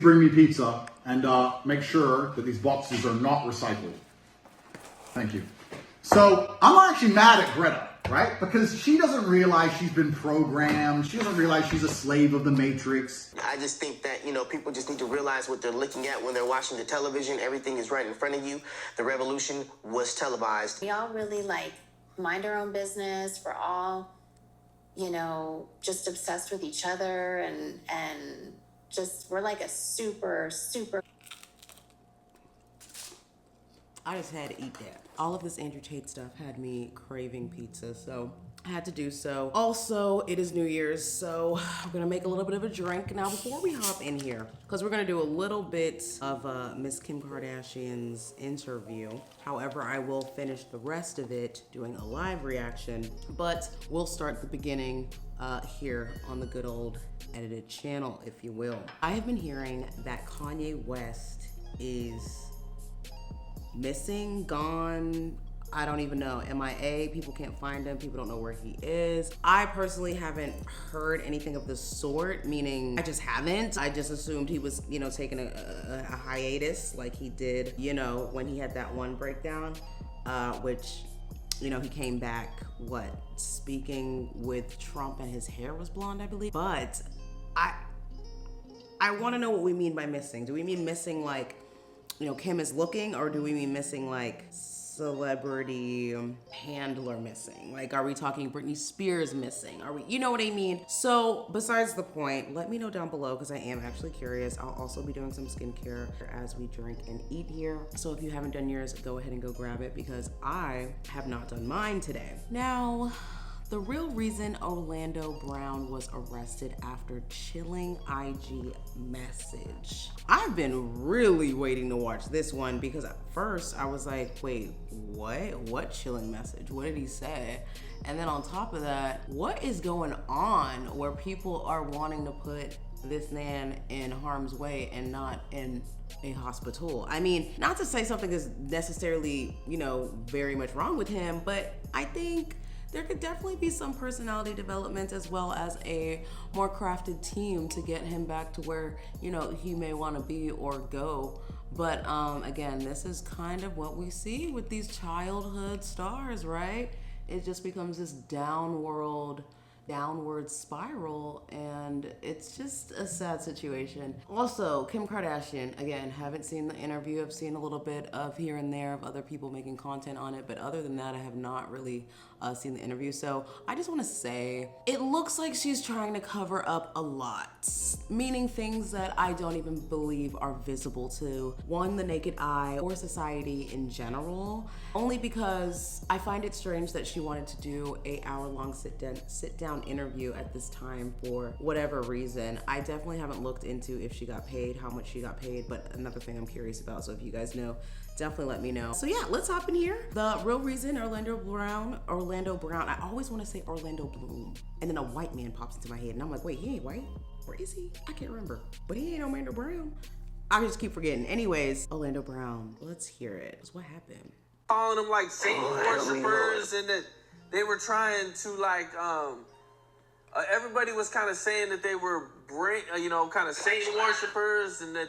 Bring me pizza and make sure that these boxes are not recycled. Thank you. So I'm actually mad at Greta, right? Because she doesn't realize she's been programmed. She doesn't realize she's a slave of the Matrix. I just think that, people just need to realize what they're looking at when they're watching the television. Everything is right in front of you. The revolution was televised. We all really mind our own business. We're all, just obsessed with each other and just, we're like a super. I just had to eat that. All of this Andrew Tate stuff had me craving pizza, so I had to do so. Also, it is New Year's, so I'm gonna make a little bit of a drink. Now, before we hop in here, because we're gonna do a little bit of Miss Kim Kardashian's interview. However, I will finish the rest of it doing a live reaction, but we'll start the beginning here on the good old edited channel, if you will. I have been hearing that Kanye West is missing, gone, I don't even know, MIA, people can't find him, people don't know where he is. I personally haven't heard anything of the sort, meaning I just haven't. I just assumed he was, taking a hiatus like he did, when he had that one breakdown, which, he came back, speaking with Trump and his hair was blonde, I believe. But I want to know what we mean by missing. Do we mean missing Kim is looking, or do we mean missing celebrity handler missing? Are we talking Britney Spears missing? Are we, you know what I mean? So besides the point, let me know down below because I am actually curious. I'll also be doing some skincare as we drink and eat here. So if you haven't done yours, go ahead and go grab it because I have not done mine today. Now, the real reason Orlando Brown was arrested after chilling IG message. I've been really waiting to watch this one because at first I was like, wait, what? What chilling message? What did he say? And then on top of that, what is going on where people are wanting to put this man in harm's way and not in a hospital? I mean, not to say something is necessarily, very much wrong with him, but I think there could definitely be some personality development as well as a more crafted team to get him back to where, he may want to be or go. But again, this is kind of what we see with these childhood stars, right? It just becomes this downward spiral, and it's just a sad situation. Also, Kim Kardashian, again, haven't seen the interview. I've seen a little bit of here and there of other people making content on it, but other than that, I have not really seen the interview. So I just want to say, it looks like she's trying to cover up a lot, meaning things that I don't even believe are visible to, one, the naked eye or society in general, only because I find it strange that she wanted to do an hour-long sit-down interview at this time for whatever reason. I definitely haven't looked into if she got paid, how much she got paid, but another thing I'm curious about, so if you guys know, definitely let me know. So yeah, let's hop in here. The real reason Orlando Brown, I always want to say Orlando Bloom, and then a white man pops into my head, and I'm like, wait, he ain't white? Or is he? I can't remember, but he ain't Orlando Brown. I just keep forgetting. Anyways, Orlando Brown, let's hear it. What happened? Calling them Satan worshipers, and that they were trying to everybody was kind of saying that they were kind of Satan worshipers, and that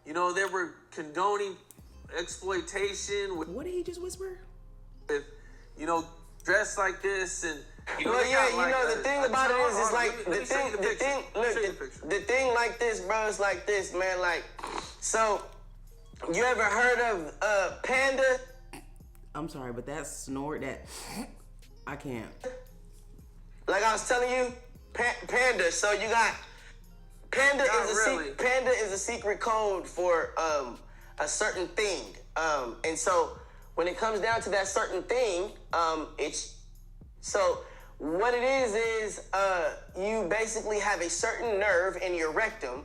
they were condoning exploitation with, what did he just whisper? With, dressed like this, and the thing about it is the thing like this, bro, is like this, man. So you ever heard of Panda? I'm sorry, but that snort, that I can't. Like I was telling you, Panda. So you got Panda Panda is a secret code for a certain thing. And so when it comes down to that certain thing, what it is you basically have a certain nerve in your rectum,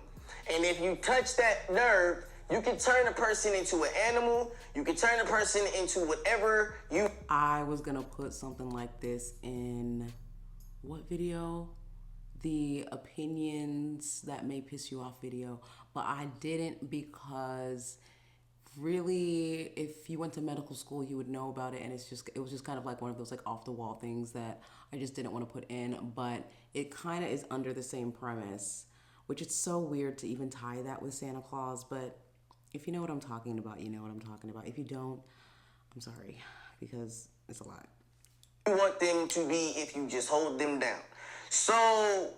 and if you touch that nerve, you can turn a person into an animal. You can turn a person into whatever you. I was gonna put something like this in what video? The opinions that may piss you off video, but I didn't because really, if you went to medical school, you would know about it, and it was just kind of like one of those off the wall things that I just didn't want to put in, but it kind of is under the same premise which it's so weird to even tie that with Santa Claus, but if you know what I'm talking about, you know what I'm talking about. If you don't, I'm sorry, because it's a lot. You want them to be if you just hold them down. So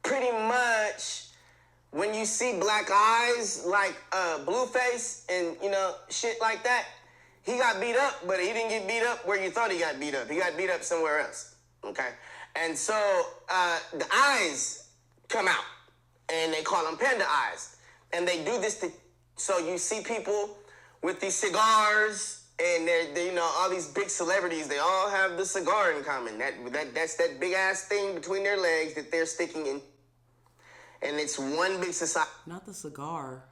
pretty much when you see black eyes like Blueface and shit like that, he got beat up, but he didn't get beat up where you thought he got beat up. He got beat up somewhere else. Okay? And so the eyes come out and they call them panda eyes. And they do this so you see people with these cigars. And they're all these big celebrities, they all have the cigar in common. That's that big ass thing between their legs that they're sticking in. And it's one big society. Not the cigar.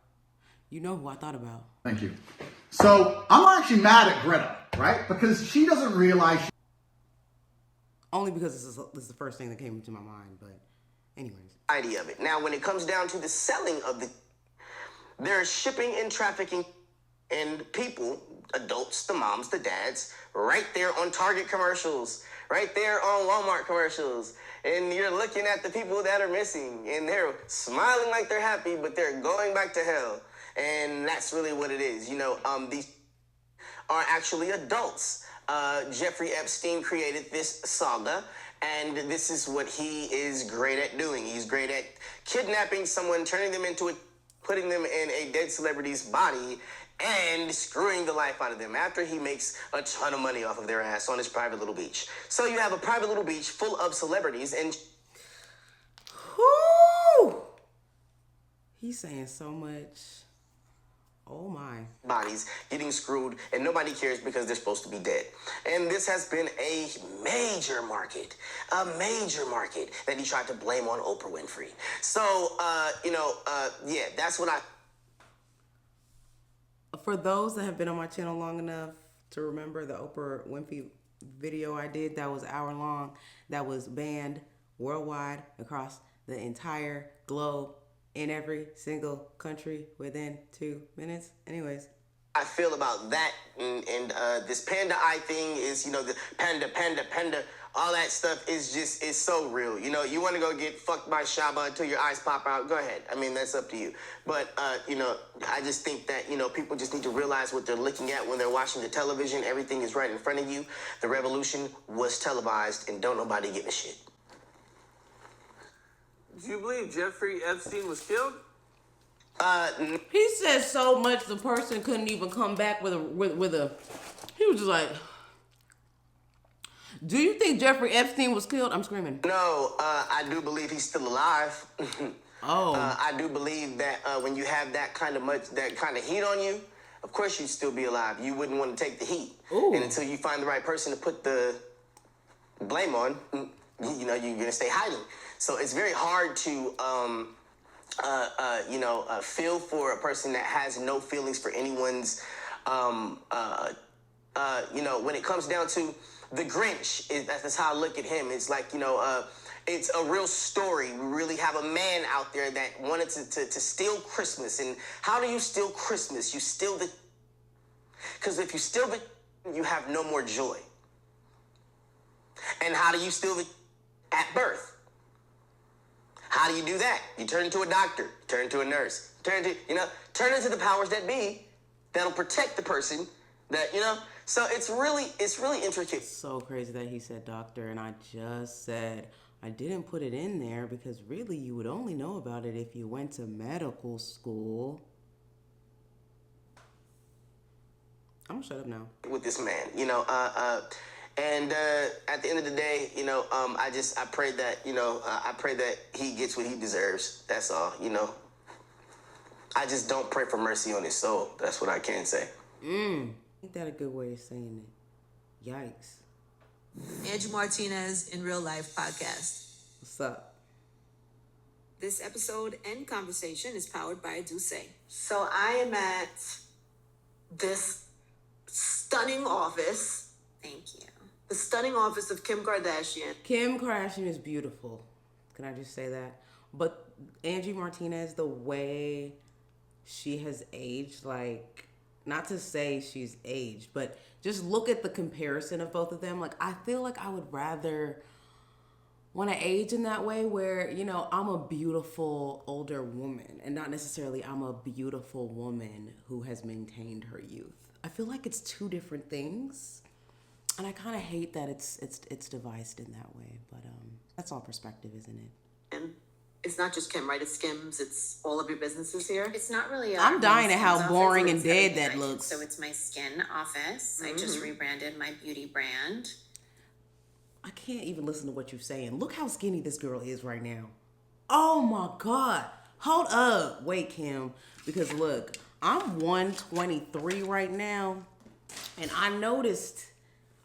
You know who I thought about. Thank you. So I'm actually mad at Greta, right? Because she doesn't realize. Only because this is the first thing that came into my mind, but anyways. Idea of it. Now, when it comes down to the selling of there's shipping and trafficking and people, adults, the moms, the dads, right there on Target commercials, right there on Walmart commercials. And you're looking at the people that are missing and they're smiling like they're happy, but they're going back to hell. And that's really what it is. These are actually adults. Jeffrey Epstein created this saga, and this is what he is great at doing. He's great at kidnapping someone, turning them into putting them in a dead celebrity's body, and screwing the life out of them after he makes a ton of money off of their ass on his private little beach. So you have a private little beach full of celebrities and... Whoo! He's saying so much. Oh my. Bodies getting screwed, and nobody cares because they're supposed to be dead. And this has been a major market that he tried to blame on Oprah Winfrey. So, yeah, that's what I... For those that have been on my channel long enough to remember the Oprah Winfrey video I did that was hour long, that was banned worldwide across the entire globe in every single country within 2 minutes. Anyways. I feel about that and this panda eye thing is, the panda, all that stuff is so real. You want to go get fucked by Shaba until your eyes pop out, go ahead. I mean, that's up to you. But, I just think that, people just need to realize what they're looking at when they're watching the television. Everything is right in front of you. The revolution was televised and don't nobody give a shit. Do you believe Jeffrey Epstein was killed? He said so much the person couldn't even come back with a. He was just like, "Do you think Jeffrey Epstein was killed?" I'm screaming. No, I do believe he's still alive. Oh. I do believe that when you have that kind of heat on you, of course you'd still be alive. You wouldn't want to take the heat. Ooh. And until you find the right person to put the blame on, you're gonna stay hiding. So it's very hard to feel for a person that has no feelings for anyone's, when it comes down to the Grinch, that's how I look at him. It's like, it's a real story. We really have a man out there that wanted to steal Christmas. And how do you steal Christmas? You steal because if you steal you have no more joy. And how do you steal at birth? How do you do that? You turn into a doctor, turn into a nurse, turn into the powers that be that'll protect the person that, So it's really intricate. It's so crazy that he said doctor, and I just said I didn't put it in there because really you would only know about it if you went to medical school. I'm gonna shut up now. With this man, and at the end of the day, I pray that, I pray that he gets what he deserves. That's all, I just don't pray for mercy on his soul. That's what I can say. Ain't that a good way of saying it? Yikes. Angie Martinez in Real Life podcast. What's up? This episode and conversation is powered by Duce. So I am at this stunning office. Thank you. The stunning office of Kim Kardashian. Kim Kardashian is beautiful. Can I just say that? But Angie Martinez, the way she has aged, like, not to say she's aged, but just look at the comparison of both of them. Like, I feel like I would rather want to age in that way where, you know, I'm a beautiful older woman and not necessarily I'm a beautiful woman who has maintained her youth. I feel like it's two different things. And I kind of hate that it's devised in that way, but that's all perspective, isn't it? And it's not just Kim, right? It's Skims. It's all of your businesses here. It's not really. I'm dying at how Skims boring office, and it's dead everything that I do. looks. So it's my skin office. I just rebranded my beauty brand. I can't even listen to what you're saying. Look how skinny this girl is right now. Oh my God. Hold up. Wait, Kim. Because look, I'm 123 right now. And I noticed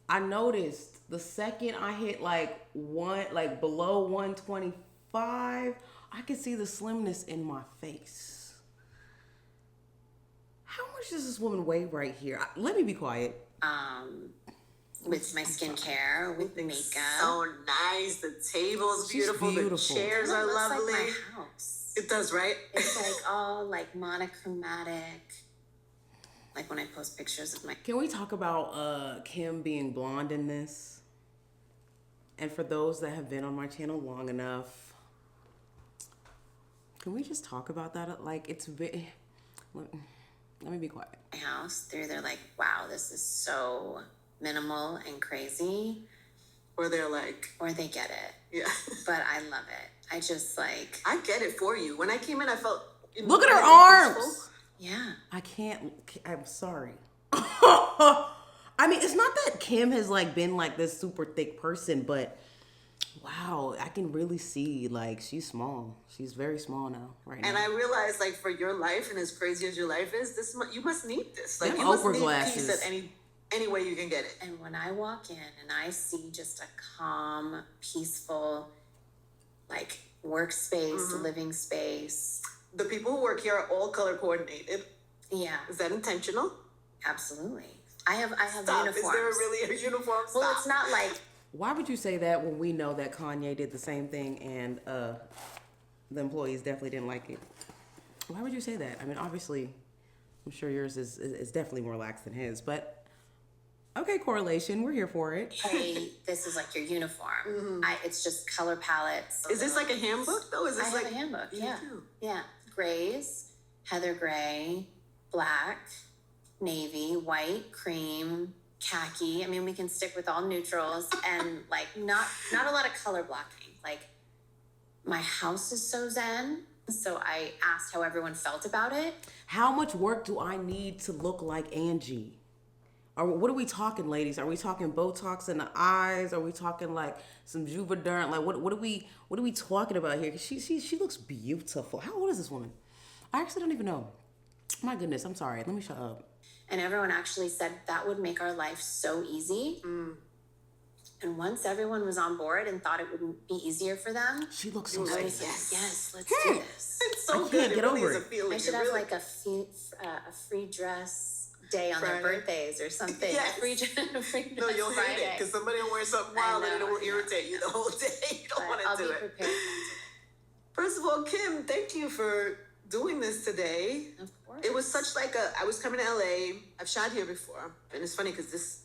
the second I hit below 125, I could see the slimness in my face. How much does this woman weigh right here? Let me be quiet. With my skincare, with makeup. So nice. The table's beautiful. The chairs are It looks lovely. like my house. It does, right? It's like all like monochromatic. Like when I post pictures of my. Can we talk about Kim being blonde in this? And for those that have been on my channel long enough, can we just talk about that? Like, it's very. Let me be quiet. My house, they're like, wow, this is so minimal and crazy. Or they're like, Or they get it. yeah. But I love it. I just like. I get it for you. When I came in, I felt. Look at her arms. peaceful. Yeah. I'm sorry. I mean, it's not that Kim has like been like this super thick person, but wow, I can really see like she's small. She's very small now, right now. And I realized, like, for your life and as crazy as your life is, you must need this. Like, Them you must Oprah need glasses. peace at any way you can get it. And when I walk in and I see just a calm, peaceful, like workspace, living space. The people who work here are all color coordinated. Yeah, Is that intentional? absolutely. I have Stop. uniforms. Is there really a uniform? Stop. Well, it's not like Why would you say that when we know that Kanye did the same thing and the employees definitely didn't like it? Why would you say that? I mean, obviously, I'm sure yours is definitely more lax than his, but okay, correlation, we're here for it. hey, this is like your uniform. It's just color palettes. Is this like a handbook though? Is this I like have a handbook. You Yeah, do? yeah. Grays, heather gray, black, navy, white, cream, khaki. I mean, we can stick with all neutrals and like not a lot of color blocking. Like my house is so zen, so I asked how everyone felt about it. How much work do I need to look like Angie? Or what are we talking, ladies? Are we talking Botox in the eyes? Are we talking like some Juvederm? Like what are we talking about here? 'Cause she looks beautiful. How old is this woman? I actually don't even know. My goodness, I'm sorry. Let me shut up. And everyone actually said that would make our life so easy. And once everyone was on board and thought it would be easier for them, She looks so I was sexy. like, yes, let's do this. It's so I good. can't It get really over is a it. feeling. I should It have really- like a free dress day on their Friday. birthdays or something. Yes. A free dress No, you'll hate it Friday. because somebody will wear something I wild and it know, will I know. irritate you the whole day. You don't But want I'll to be do it. prepared. First of all, Kim, thank you for doing this today. Of course. It was such like I was coming to LA. I've shot here before. And it's funny because this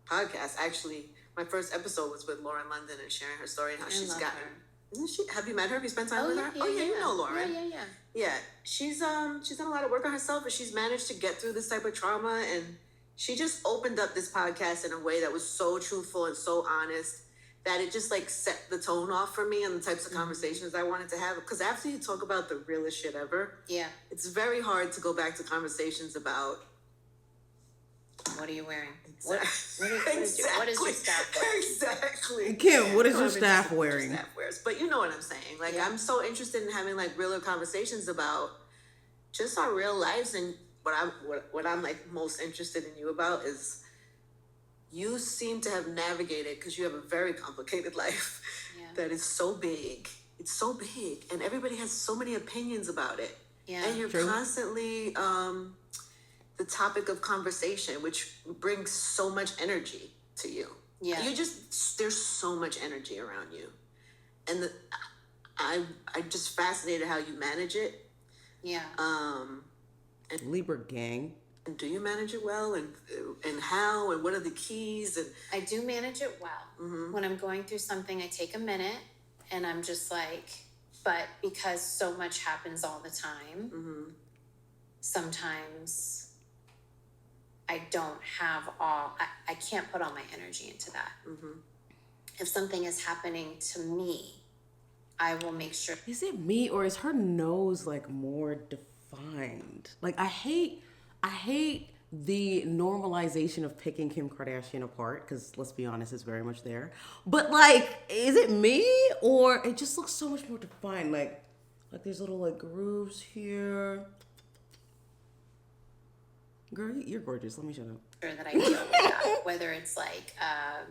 podcast, actually, my first episode was with Lauren London and sharing her story and how I she's love gotten. her. Isn't she? Have you met her? Have you spent time Oh, with yeah, her? Oh yeah, you know Lauren. Yeah. Yeah, she's done a lot of work on herself, and she's managed to get through this type of trauma. And she just opened up this podcast in a way that was so truthful and so honest that it just like set the tone off for me and the types of conversations I wanted to have. Because after you talk about the realest shit ever, Yeah. it's very hard to go back to conversations about. What are you wearing? What is your staff wearing? Exactly. Kim, what is No, your I'm staff interested in what your wearing? staff wears. But you know what I'm saying. Like, Yeah. I'm so interested in having like realer conversations about just our real lives. And what I'm like most interested in you about is you seem to have navigated, because you have a very complicated life Yeah. that is so big. It's so big, and everybody has so many opinions about it. Yeah. And you're True. constantly the topic of conversation, which brings so much energy to you. Yeah. There's so much energy around you. And I'm just fascinated how you manage it. Yeah. Libra gang. And do you manage it well? And how? And what are the keys? And I do manage it well. When I'm going through something, I take a minute And I'm just like, but because so much happens all the time, sometimes I don't have I can't put all my energy into that. If something is happening to me, I will make sure. Is it me, or is her nose like more defined? Like I hate the normalization of picking Kim Kardashian apart, because let's be honest, it's very much there. But like, is it me, or it just looks so much more defined? Like there's little like grooves here. Girl, you're gorgeous. Let me shut up. Sure that I deal with that, whether it's like a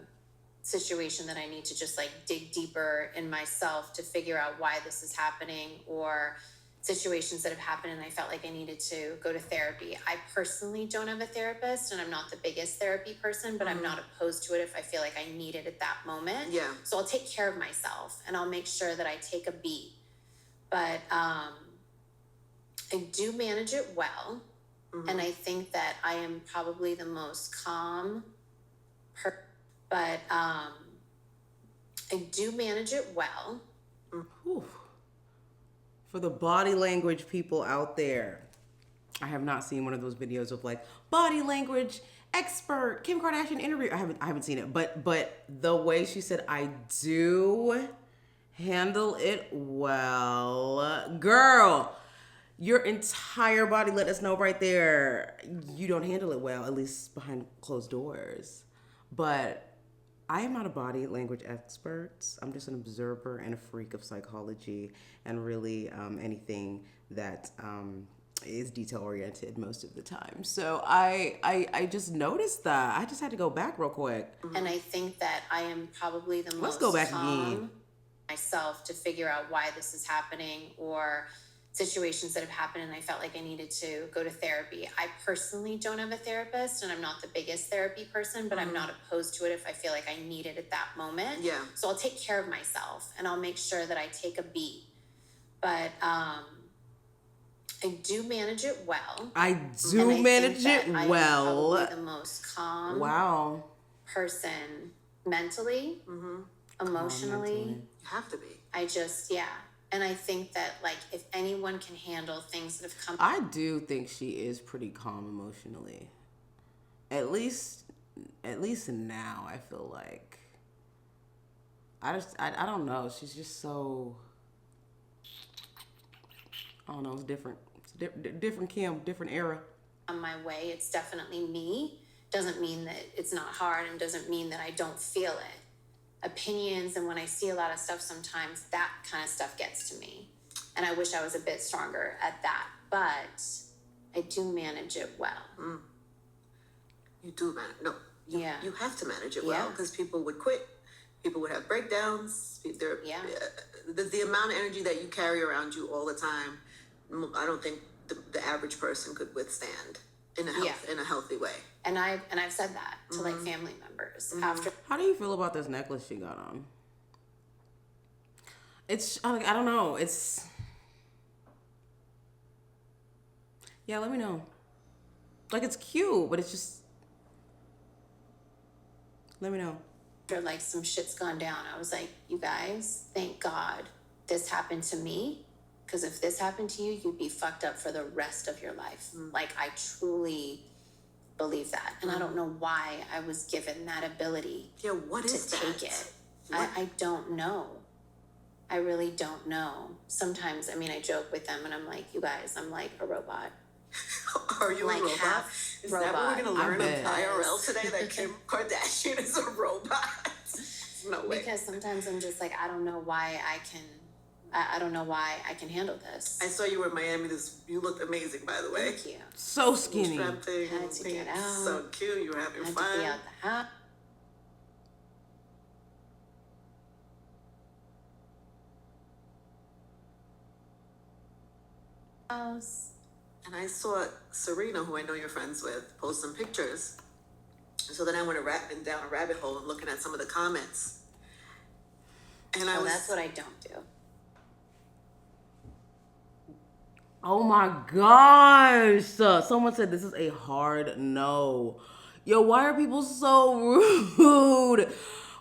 situation that I need to just like dig deeper in myself to figure out why this is happening, or situations that have happened and I felt like I needed to go to therapy. I personally don't have a therapist, and I'm not the biggest therapy person, but I'm not opposed to it if I feel like I need it at that moment. Yeah. So I'll take care of myself and I'll make sure that I take a beat. But I do manage it well. And I think that I am probably the most calm but I do manage it well. Whew. For the body language people out there, I have not seen one of those videos of like body language expert Kim Kardashian interview. I haven't seen it, but the way she said I do handle it well, girl. Your entire body let us know right there you don't handle it well, at least behind closed doors. But I am not a body language expert. I'm just an observer and a freak of psychology and really anything that is detail oriented most of the time. So I just noticed that. I just had to go back real quick. And I think that I am probably the Let's most go back calm again. myself to figure out why this is happening, or situations that have happened and I felt like I needed to go to therapy. I personally don't have a therapist, and I'm not the biggest therapy person, but I'm not opposed to it if I feel like I need it at that moment. Yeah. So I'll take care of myself and I'll make sure that I take a beat. But I do manage it well. I And do I manage think it that I am well. probably the most calm Wow. person mentally, emotionally. You have to be. I just, yeah. And I think that, like, if anyone can handle things that have come, I do think she is pretty calm emotionally. At least now, I feel like. I don't know. She's just so, I don't know. It's different. It's different Kim, different era. on my way, it's definitely me. Doesn't mean that it's not hard, and doesn't mean that I don't feel it. Opinions, and when I see a lot of stuff, sometimes that kind of stuff gets to me. And I wish I was a bit stronger at that. But I do manage it well. You do manage. No. Yeah. You have to manage it well, Yeah. because people would quit. People would have breakdowns. Yeah. The amount of energy that you carry around you all the time, I don't think the average person could withstand in a healthy way. And I've said that to like family members after. How do you feel about this necklace she got on? It's, I don't know. It's, yeah, let me know. Like, it's cute, but it's just, let me know. After like some shit's gone down, I was like, you guys, thank God this happened to me. Because if this happened to you, you'd be fucked up for the rest of your life. Like, I truly believe that. And I don't know why I was given that ability Yeah, what to is that? take it. What? I don't know. I really don't know. Sometimes, I mean, I joke with them and I'm like, you guys, I'm like a robot. Are you Like a robot? half Is that what we're robot. going to learn I in bet. IRL today, that Kim Kardashian is a robot? No way. Because sometimes I'm just like, I don't know why I can handle this. I saw you were in Miami. You looked amazing, by the way. Thank you. So skinny. Strap thing, Had to get out. so cute. You were having I had fun. to be out the house. And I saw Serena, who I know you're friends with, post some pictures. So then I went down a rabbit hole and looking at some of the comments. And I was, That's what I don't do. Oh my gosh. Someone said this is a hard no. Yo, why are people so rude?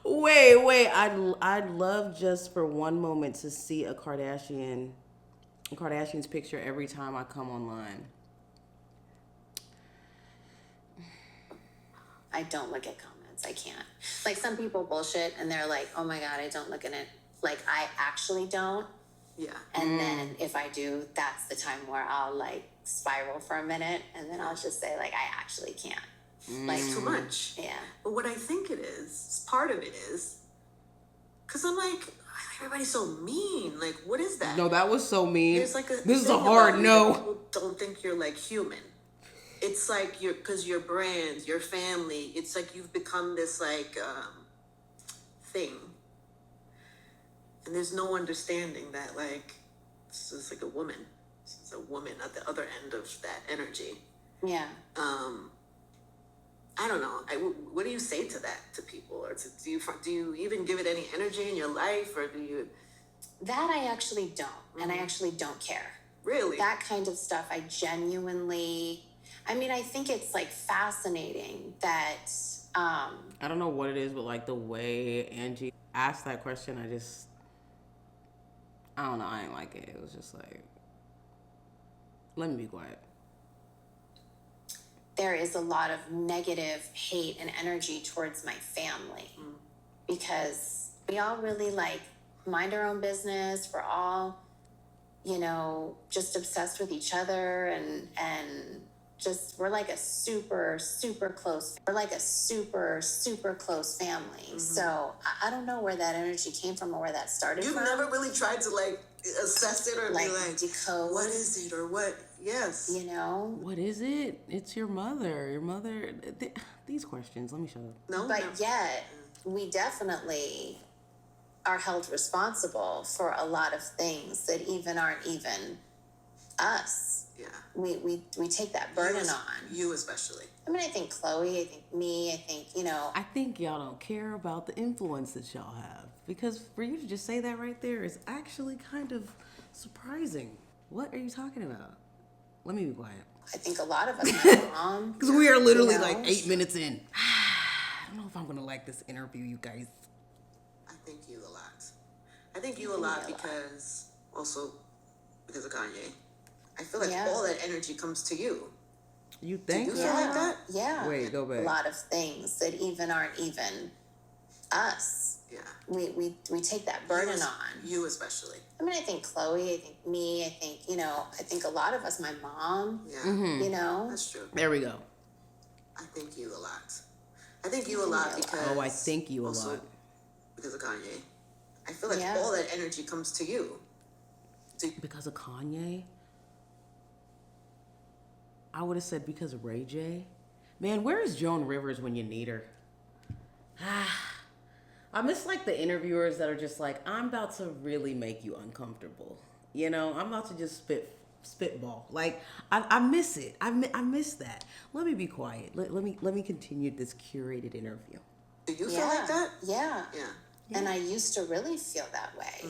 Wait. I'd love just for one moment to see a Kardashian's picture every time I come online. I don't look at comments. I can't. Like some people bullshit and they're like, oh my God, I don't look at it. Like I actually don't. Yeah. And then if I do, that's the time where I'll like spiral for a minute and then I'll just say like, I actually can't. Like Too much. Yeah. But what I think it is, part of it is, because I'm like, everybody's so mean. Like, what is that? No, that was so mean. There's like This is a thing hard about you no. that people don't think you're like human. It's like because your brand, your family, it's like you've become this like thing. And there's no understanding that like, this is like a woman. This is a woman at the other end of that energy. Yeah. I don't know. What do you say to that to people, or do you even give it any energy in your life, or do you? That I actually don't, and I actually don't care. Really? That kind of stuff, I genuinely. I mean, I think it's like fascinating that. I don't know what it is, but like the way Angie asked that question, I don't know. I ain't like it. It was just like, let me be quiet. There is a lot of negative hate and energy towards my family because we all really like mind our own business. We're all, just obsessed with each other and just, we're like a super, super close family. So I don't know where that energy came from or where that started You've from. never really tried to like assess it or like be like, decode. what is it or what? Yes. What is it? It's your mother. Your mother. These questions. Let me shut up. But yet, we definitely are held responsible for a lot of things that even aren't even us. Yeah. We take that burden on. You especially. I mean, I think Chloe, I think me, I think, I think y'all don't care about the influence that y'all have. Because for you to just say that right there is actually kind of surprising. What are you talking about? Let me be quiet. I think a lot of us, my mom. Because we are literally like 8 minutes in. I don't know if I'm going to like this interview, you guys. I thank you a lot. I thank you a lot because of Kanye. I feel like all that energy comes to you. You think? Do you feel like that? Yeah. Wait, go back. A lot of things that even aren't even us. Yeah. We take that burden on. You especially. I mean, I think Chloe, I think me, I think, I think a lot of us, my mom, Yeah. That's true. There we go. I thank you a lot. I thank you a lot because... Oh, I thank you a lot. Because of Kanye. I feel like all that energy comes to you. Because of Kanye? I would have said because of Ray J. Man, where is Joan Rivers when you need her? I miss like the interviewers that are just like, I'm about to really make you uncomfortable. I'm about to just spitball. Like I miss it. I miss that. Let me be quiet. Let me continue this curated interview. Do you feel like that? Yeah. Yeah. And I used to really feel that way,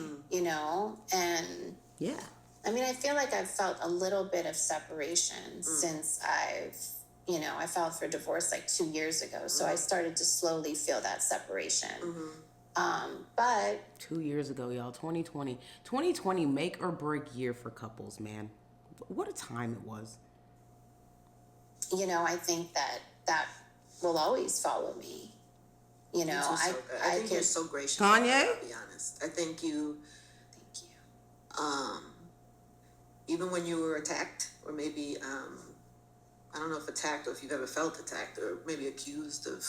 and yeah. I mean, I feel like I've felt a little bit of separation since I filed for divorce like 2 years ago. So I started to slowly feel that separation. But 2 years ago, y'all, 2020, make or break year for couples, man. What a time it was. I think that will always follow me. I think you're so gracious. Kanye? I'll be honest. I think you. Thank you. Even when you were attacked, or maybe I don't know if attacked or if you've ever felt attacked, or maybe accused of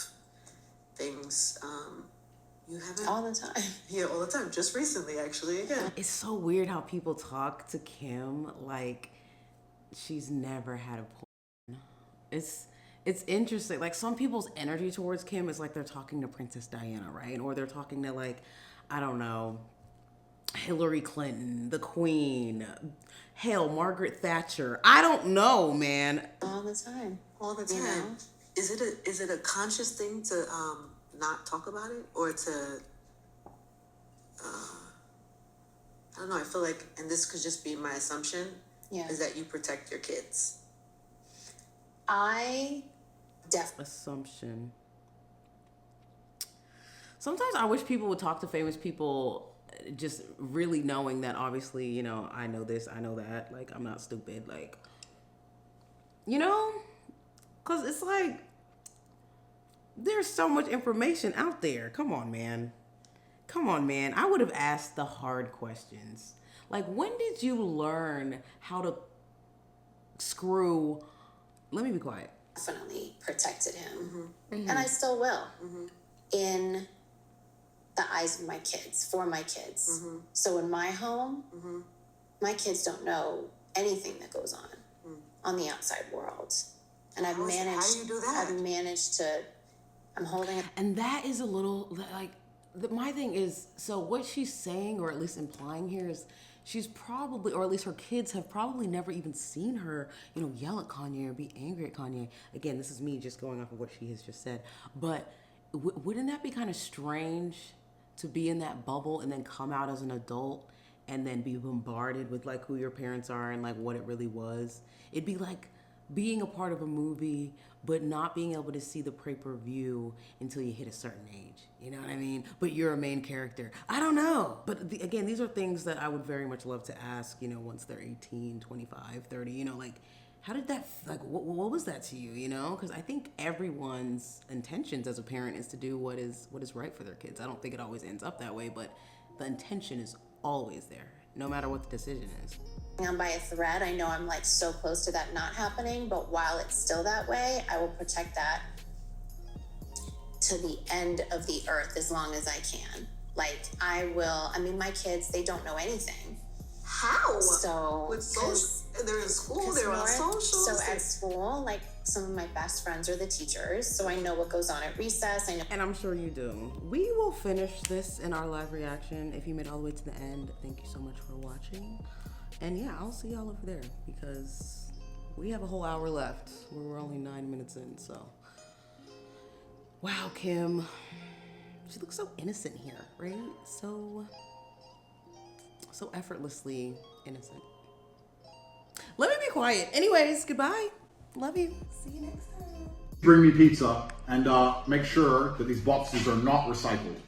things. You haven't all the time. Yeah, all the time. Just recently, actually, again. It's so weird how people talk to Kim like she's never had a porn. It's interesting. Like some people's energy towards Kim is like they're talking to Princess Diana, right? Or they're talking to like, I don't know, Hillary Clinton, the Queen, hell, Margaret Thatcher. I don't know, man. All the time. All the time. Is it a conscious thing to not talk about it, or to I don't know, I feel like, and this could just be my assumption, is that you protect your kids. I definitely assumption. Sometimes I wish people would talk to famous people just really knowing that obviously, you know, I know this, I know that. Like, I'm not stupid. Like, you know? Because it's like, there's so much information out there. Come on, man. Come on, man. I would have asked the hard questions. Like, when did you learn how to screw... Let me be quiet. Definitely protected him. And I still will. In the eyes of my kids, for my kids. So in my home, my kids don't know anything that goes on the outside world. And I've managed... How do you do that? I've managed to... I'm holding it. And that is a little, like, my thing is, so what she's saying, or at least implying here, is she's probably, or at least her kids have probably never even seen her, you know, yell at Kanye or be angry at Kanye. Again, this is me just going off of what she has just said. But wouldn't that be kind of strange to be in that bubble and then come out as an adult and then be bombarded with, like, who your parents are and, like, what it really was? It'd be like being a part of a movie but not being able to see the pay-per-view until you hit a certain age. You know what I mean? But you're a main character. I don't know. But again, these are things that I would very much love to ask, you know, once they're 18, 25, 30, you know, like, how did that, like, what was that to you, you know? Because I think everyone's intentions as a parent is to do what is right for their kids. I don't think it always ends up that way, but the intention is always there, no matter what the decision is. On by a thread. I know I'm like so close to that not happening, but while it's still that way, I will protect that to the end of the earth as long as I can. Like, I will, I mean, my kids, they don't know anything. How? So with social, they're in school, they're on social. So at school, like, some of my best friends are the teachers, so I know what goes on at recess. I know. And I'm sure you do. We will finish this in our live reaction. If you made it all the way to the end, thank you so much for watching. And yeah, I'll see y'all over there because we have a whole hour left. We're only 9 minutes in, so. Wow, Kim. She looks so innocent here, right? So effortlessly innocent. Let me be quiet. Anyways, goodbye. Love you. See you next time. Bring me pizza and make sure that these boxes are not recycled.